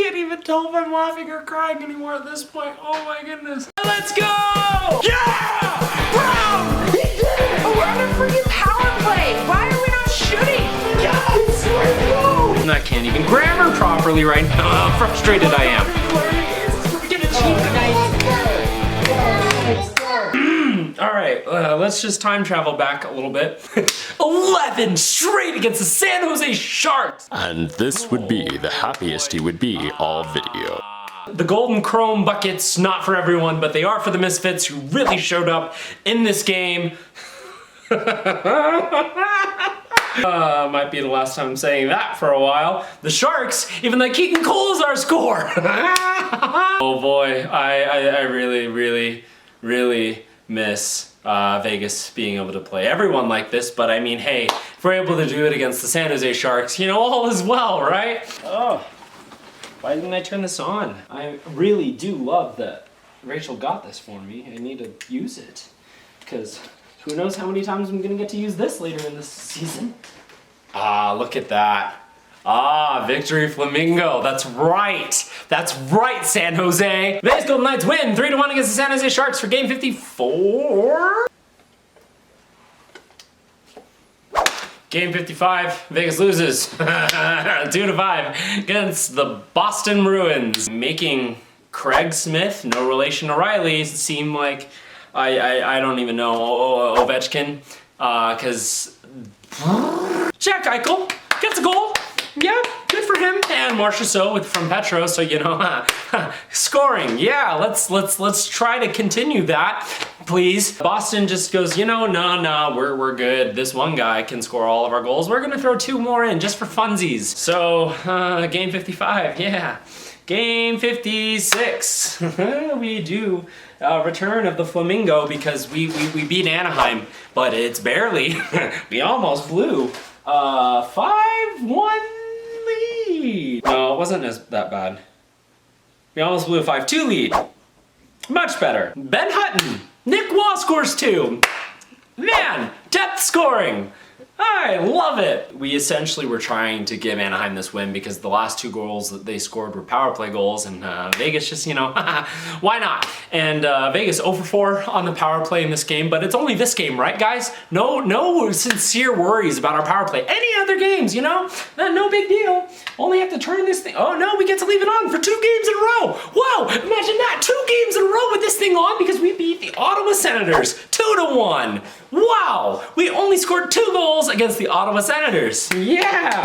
can't even tell if I'm laughing or crying anymore at this point. Oh my goodness. Let's go! Yeah! Bro! He did it! We're on a freaking power play! Why are we not shooting? Yes! Let's go! I can't even grammar properly right now. How frustrated I am. All right, let's just time travel back a little bit. 11 straight against the San Jose Sharks. And this would be the happiest he would be all video. The Golden Chrome buckets, not for everyone, but they are for the misfits who really showed up in this game. Might be the last time I'm saying that for a while. The Sharks, even like Keegan Cole is our score. Oh boy, I really miss Vegas being able to play everyone like this, but I mean, hey, if we're able to do it against the San Jose Sharks, you know, all is well, right? Oh, why didn't I turn this on? I really do love that Rachel got this for me. I need to use it, because who knows how many times I'm gonna get to use this later in this season. Ah, look at that. Ah, victory flamingo. That's right. That's right, San Jose. Vegas Golden Knights win 3-1 against the San Jose Sharks for game 54. Game 55, Vegas loses 2-5 against the Boston Bruins, making Craig Smith, no relation to Riley, seem like I don't even know Ovechkin, because Jack Eichel gets a goal. Yeah, good for him. And Marchessault from Petro, so you know, scoring. Yeah, let's try to continue that, please. Boston just goes, you know, no, we're good. This one guy can score all of our goals. We're gonna throw 2 more in just for funsies. So, game 55, yeah. Game 56, we do return of the Flamingo because we beat Anaheim, but it's barely. We almost blew 5-1 lead. No, it wasn't that bad. We almost blew a 5-2 lead. Much better. Ben Hutton, Nick Waugh scores 2. Man, depth scoring. I love it. We essentially were trying to give Anaheim this win because the last 2 goals that they scored were power play goals, and Vegas just, you know, why not? And Vegas 0 for 4 on the power play in this game, but it's only this game, right, guys? No sincere worries about our power play. Any other games, you know, no big deal. Only have to turn this thing. Oh no, we get to leave it on for 2 games in a row. Whoa, imagine that, 2 games in a row with this thing on because we beat the Ottawa Senators 2-1. Wow, we only scored 2 goals against the Ottawa Senators. Yeah,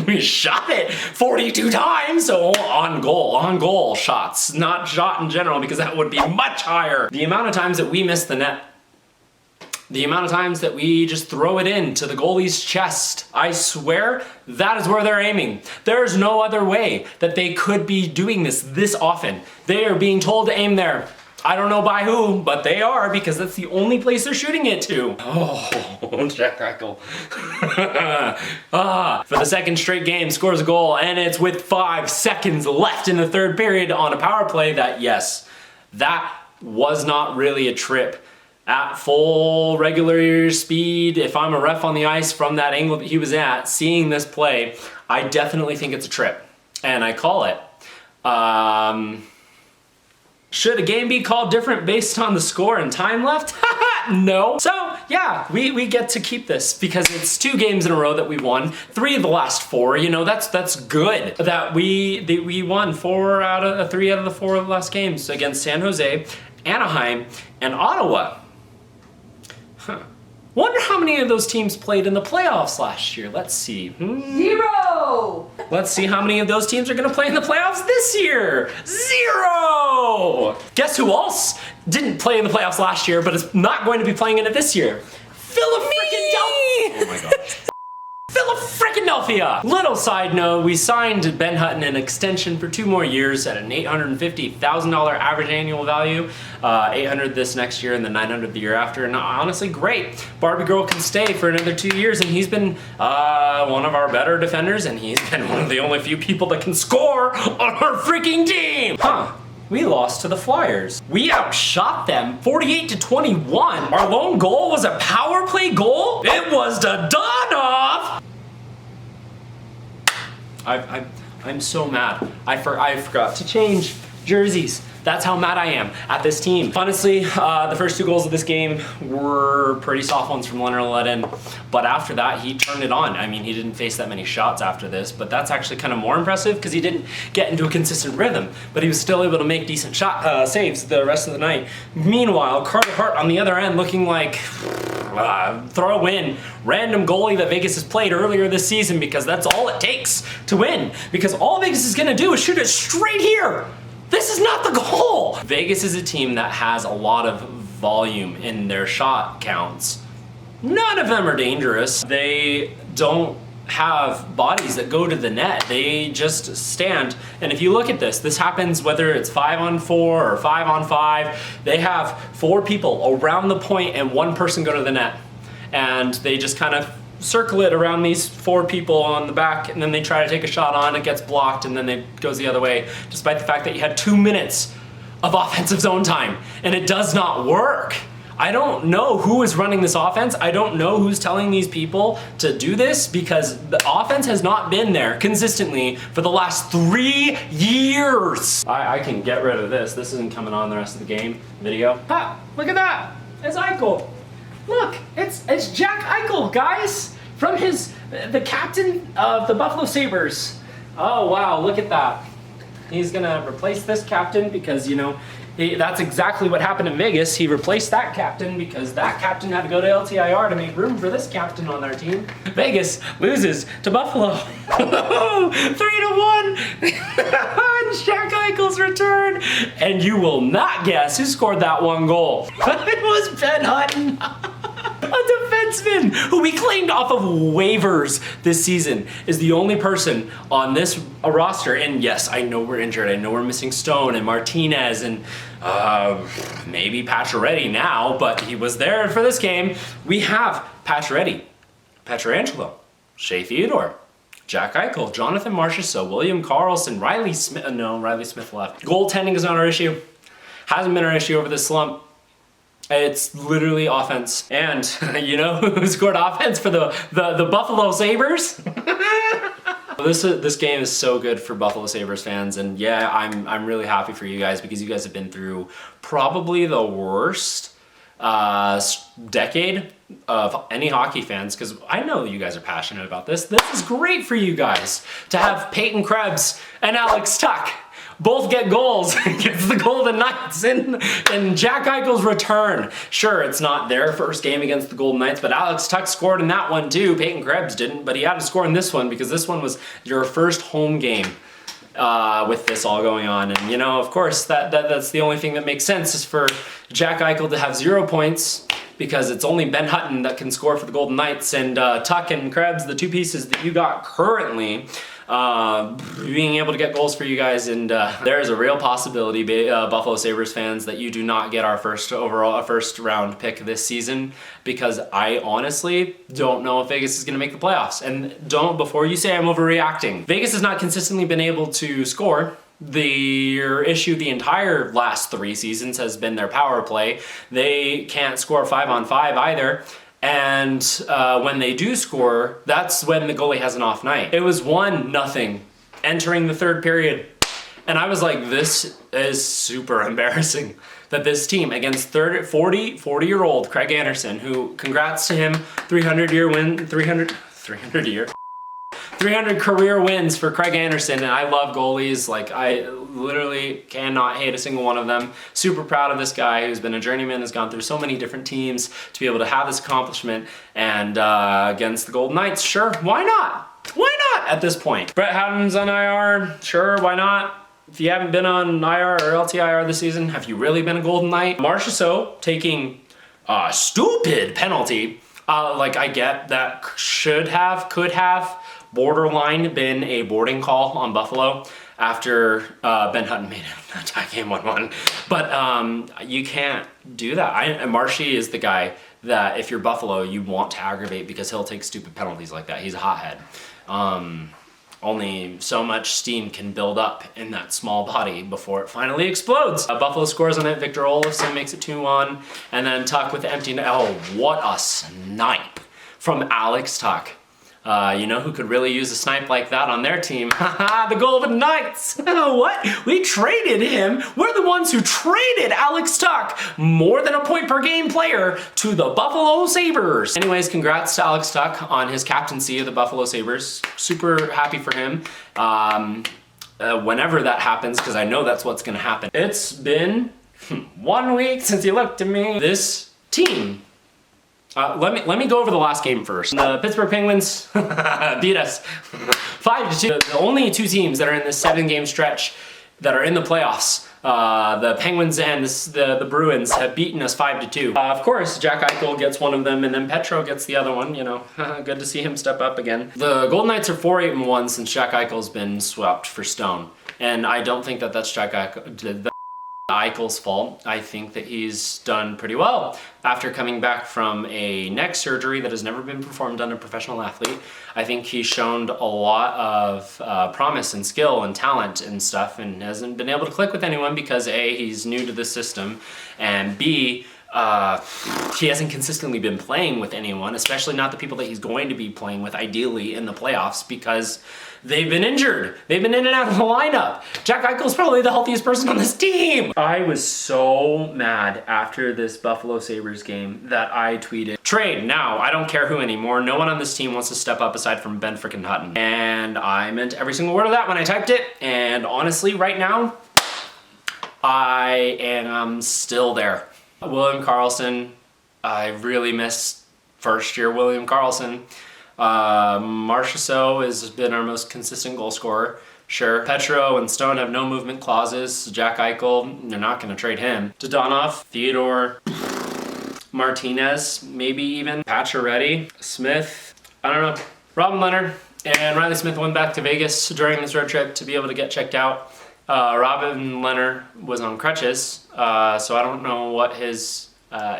we shot it 42 times, so on goal shots, not shot in general because that would be much higher. The amount of times that we miss the net, the amount of times that we just throw it into the goalie's chest, I swear that is where they're aiming. There's no other way that they could be doing this often. They are being told to aim there. I don't know by who, but they are because that's the only place they're shooting it to. Oh, Jack Eichel. For the 2nd straight game, scores a goal, and it's with 5 seconds left in the 3rd period on a power play that, yes, that was not really a trip. At full regular speed, if I'm a ref on the ice from that angle that he was at, seeing this play, I definitely think it's a trip. And I call it. Should a game be called different based on the score and time left? No. So yeah, we get to keep this because it's 2 games in a row that we won. 3 of the last 4, you know, that's good. That we won 3 out of the 4 last games against San Jose, Anaheim, and Ottawa. Wonder how many of those teams played in the playoffs last year. Let's see. 0! Let's see how many of those teams are gonna play in the playoffs this year. 0! Guess who else didn't play in the playoffs last year but is not going to be playing in it this year? Philadelphia! Oh my gosh. Philadelphia! Little side note, we signed Ben Hutton an extension for 2 more years at an $850,000 average annual value. $800 this next year and the $900 the year after, and honestly great. Barbie Girl can stay for another 2 years, and he's been one of our better defenders, and he's been one of the only few people that can score on our freaking team! We lost to the Flyers. We outshot them 48-21. Our lone goal was a power play goal? It was Dadonov! I'm so mad. I forgot to change jerseys. That's how mad I am at this team. Honestly, the first 2 goals of this game were pretty soft ones from Leonard Ledin, but after that, he turned it on. I mean, he didn't face that many shots after this, but that's actually kind of more impressive because he didn't get into a consistent rhythm, but he was still able to make decent saves the rest of the night. Meanwhile, Carter Hart on the other end looking like throw in random goalie that Vegas has played earlier this season, because that's all it takes to win, because all Vegas is gonna do is shoot it straight here. This is not the goal! Vegas is a team that has a lot of volume in their shot counts. None of them are dangerous. They don't have bodies that go to the net. They just stand. And if you look at this happens whether it's 5-on-4 or 5-on-5. They have 4 people around the point and 1 person go to the net. And they just kind of circle it around these 4 people on the back, and then they try to take a shot on, it gets blocked, and then it goes the other way, despite the fact that you had 2 minutes of offensive zone time, and it does not work. I don't know who is running this offense. I don't know who's telling these people to do this, because the offense has not been there consistently for the last 3 years. I can get rid of this. This isn't coming on the rest of the game video. Ha! Look at that! It's Eichel. Look, it's Jack Eichel, guys, from the captain of the Buffalo Sabres. Oh wow, look at that. He's gonna replace this captain because, you know, that's exactly what happened in Vegas. He replaced that captain because that captain had to go to LTIR to make room for this captain on their team. Vegas loses to Buffalo. 3-1. Jack Eichel's return. And you will not guess who scored that 1 goal. It was Ben Hutton. A defenseman who we claimed off of waivers this season is the only person on this roster. And yes, I know we're injured. I know we're missing Stone and Martinez and maybe Pacioretty now, but he was there for this game. We have Pacioretty, Pietrangelo, Shea Theodore, Jack Eichel, Jonathan Marchessault, William Karlsson, Riley Smith. No, Riley Smith left. Goaltending is not our issue. Hasn't been our issue over this slump. It's literally offense. And you know who scored offense for the Buffalo Sabres? This game is so good for Buffalo Sabres fans, and yeah, I'm really happy for you guys, because you guys have been through probably the worst decade of any hockey fans, because I know you guys are passionate about this. This is great for you guys to have Peyton Krebs and Alex Tuch both get goals against the Golden Knights in Jack Eichel's return. Sure, it's not their first game against the Golden Knights, but Alex Tuch scored in that one too. Peyton Krebs didn't, but he had to score in this one because this one was your first home game with this all going on. And you know, of course, that's the only thing that makes sense is for Jack Eichel to have 0 points, because it's only Ben Hutton that can score for the Golden Knights, and Tuch and Krebs, the 2 pieces that you got currently, being able to get goals for you guys. And there is a real possibility, Buffalo Sabres fans, that you do not get our first round pick this season, because I honestly don't know if Vegas is going to make the playoffs. And before you say I'm overreacting, Vegas has not consistently been able to score. Their issue the entire last 3 seasons has been their power play. They can't score 5-on-5 either. And when they do score, that's when the goalie has an off night. It was 1-0 entering the 3rd period. And I was like, this is super embarrassing that this team against 40-year-old Craig Anderson, who, congrats to him, 300 career wins for Craig Anderson, and I love goalies. Like, I literally cannot hate a single one of them. Super proud of this guy who's been a journeyman, has gone through so many different teams to be able to have this accomplishment. And against the Golden Knights, sure, why not? Why not at this point? Brett Hutton's on IR, sure, why not? If you haven't been on IR or LTIR this season, have you really been a Golden Knight? Marchessault taking a stupid penalty. Like, I get that could have borderline been a boarding call on Buffalo after Ben Hutton made a tie game 1-1. But you can't do that. Marshy is the guy that if you're Buffalo, you want to aggravate, because he'll take stupid penalties like that. He's a hothead. Only so much steam can build up in that small body before it finally explodes. Buffalo scores on it. Victor Olofsson makes it 2-1. And then Tuch with the empty net. Oh, what a snipe from Alex Tuch. You know who could really use a snipe like that on their team? Haha, the Golden Knights! What? We traded him? We're the ones who traded Alex Tuch, more than a point per game player, to the Buffalo Sabres. Anyways, congrats to Alex Tuch on his captaincy of the Buffalo Sabres. Super happy for him. Whenever that happens, because I know that's what's gonna happen. It's been 1 week since you looked at me. This team. Let me go over the last game first. The Pittsburgh Penguins beat us 5-2. The only two teams that are in this 7-game stretch that are in the playoffs. The Penguins and the Bruins have beaten us 5-2. Of course, Jack Eichel gets one of them, and then Petro gets the other one. You know, good to see him step up again. The Golden Knights are 4-8-1 since Jack Eichel's been swept for Stone, and I don't think that that's Eichel's fault. I think that he's done pretty well after coming back from a neck surgery that has never been performed on a professional athlete. I think he's shown a lot of promise and skill and talent and stuff, and hasn't been able to click with anyone because A, he's new to the system, and B, he hasn't consistently been playing with anyone, especially not the people that he's going to be playing with ideally in the playoffs, because they've been injured. They've been in and out of the lineup. Jack Eichel's probably the healthiest person on this team. I was so mad after this Buffalo Sabres game that I tweeted, trade now, I don't care who anymore. No one on this team wants to step up aside from Ben frickin' Hutton. And I meant every single word of that when I typed it. And honestly, right now, I am still there. William Karlsson, I really miss first year William Karlsson. Marchessault has been our most consistent goal scorer. Sure, Petro and Stone have no movement clauses. Jack Eichel, they're not going to trade him. Dodonov, Theodore, Martinez, maybe even Pacioretty, Smith, I don't know. Robin Leonard and Riley Smith went back to Vegas during this road trip to be able to get checked out. Robin Leonard was on crutches, so I don't know what his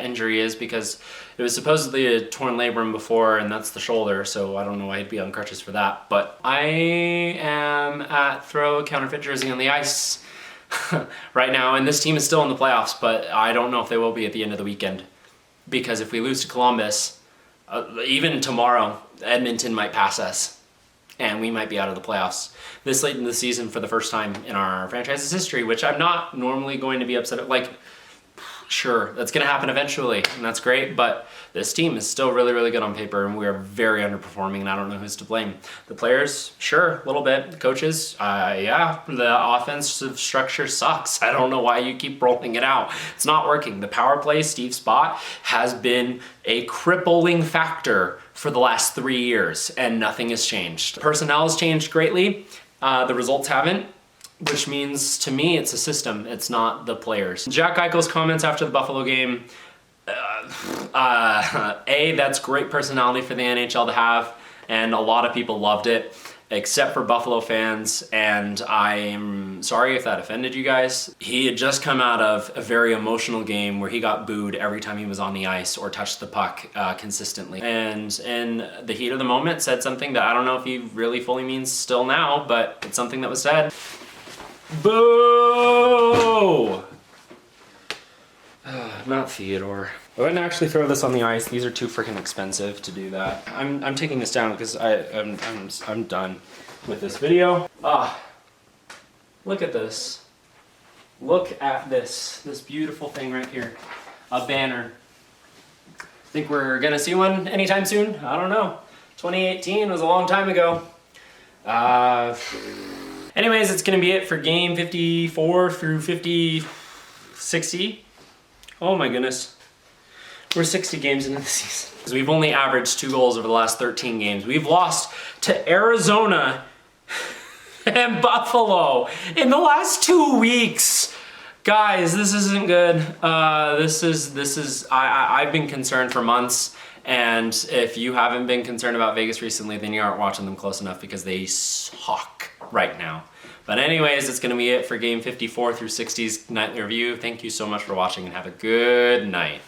injury is, because it was supposedly a torn labrum before, and that's the shoulder, so I don't know why he'd be on crutches for that. But I am at throw a counterfeit jersey on the ice right now, and this team is still in the playoffs, but I don't know if they will be at the end of the weekend, because if we lose to Columbus, even tomorrow, Edmonton might pass us, and we might be out of the playoffs this late in the season for the first time in our franchise's history, which I'm not normally going to be upset at. Like, sure, that's going to happen eventually, and that's great, but this team is still really, really good on paper, and we are very underperforming, and I don't know who's to blame. The players, sure, a little bit. The coaches, yeah, the offensive structure sucks. I don't know why you keep rolling it out. It's not working. The power play, Steve Spott, has been a crippling factor for the last 3 years, and nothing has changed. Personnel has changed greatly. The results haven't, which means to me it's a system, it's not the players. Jack Eichel's comments after the Buffalo game, that's great personality for the NHL to have, and a lot of people loved it, except for Buffalo fans, and I'm sorry if that offended you guys. He had just come out of a very emotional game where he got booed every time he was on the ice or touched the puck consistently. And in the heat of the moment said something that I don't know if he really fully means still now, but it's something that was said. Boo! Not Theodore. I wouldn't actually throw this on the ice. These are too freaking expensive to do that. I'm taking this down because I'm done with this video. Look at this. Look at this. This beautiful thing right here. A banner. Think we're gonna see one anytime soon? I don't know. 2018 was a long time ago. Anyways, it's gonna be it for game 54 through 60. Oh my goodness. We're 60 games into the season. We've only averaged 2 goals over the last 13 games. We've lost to Arizona and Buffalo in the last 2 weeks. Guys, this isn't good. I've been concerned for months, and if you haven't been concerned about Vegas recently, then you aren't watching them close enough, because they suck right now. But anyways, it's gonna be it for game 54 through 60's nightly review. Thank you so much for watching, and have a good night.